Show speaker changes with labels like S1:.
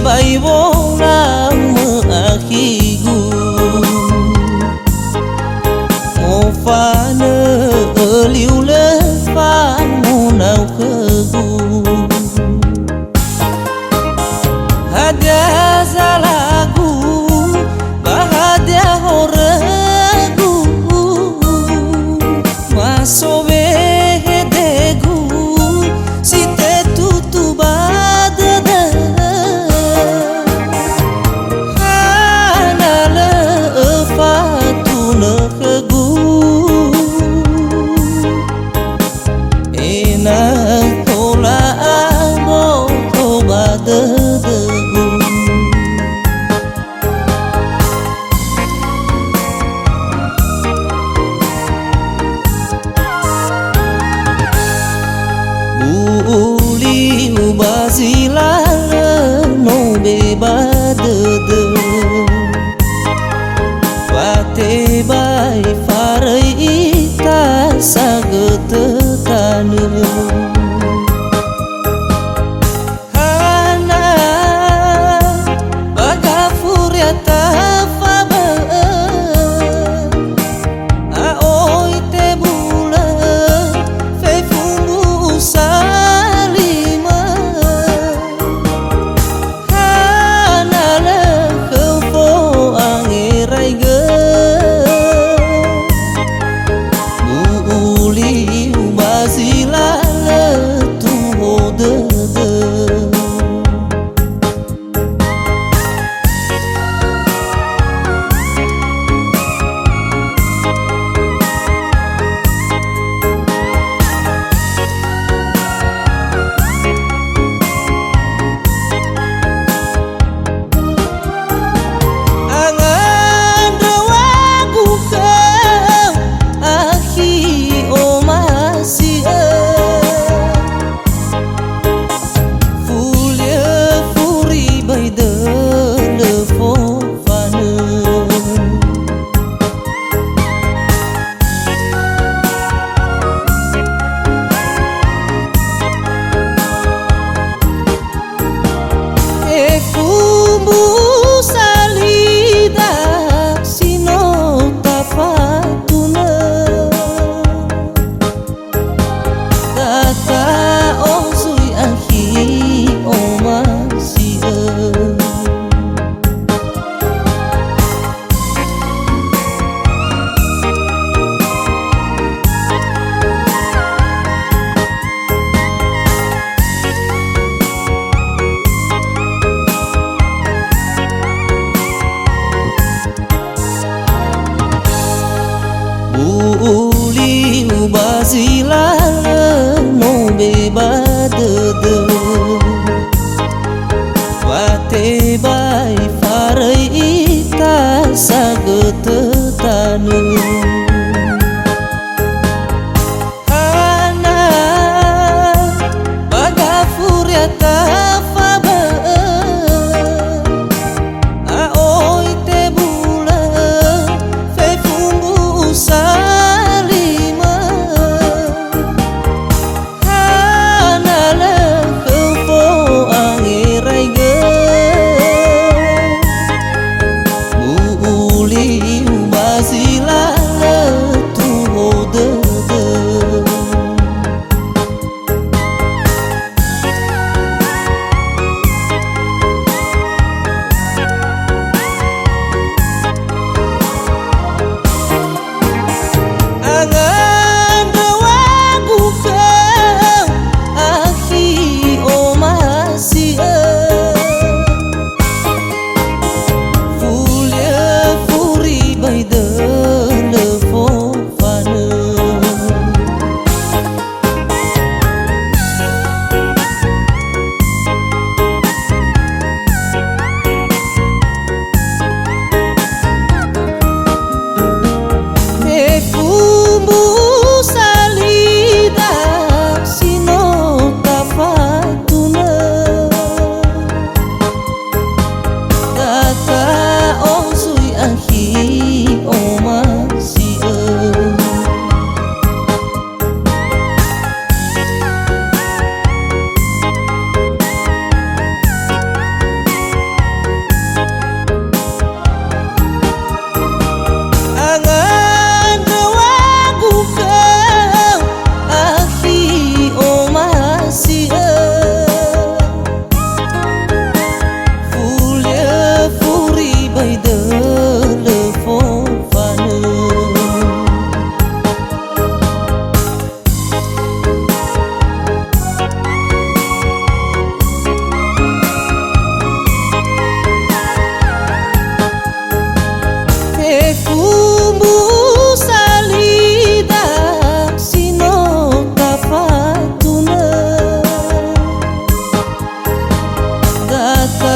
S1: bai vô nam mơ khi gu mô pha nơ ở liu lơ pha mô nào khơ gu hadia zalagu bahadia horagu masobe hedegu site tutu badada hanala fatuna khegu ena tola amo badada uli ubazila no bebadada fate bai farai ita sagata tanu hana bagafuriata faba aoi te bula fei fumbu salima hana la kefo angerai ge uli ubazila tu hode uli ubazila no bebadada fate bai farai ita sagata tanu hana bagafuriata faba aoi te bula fei fumbu salima rasa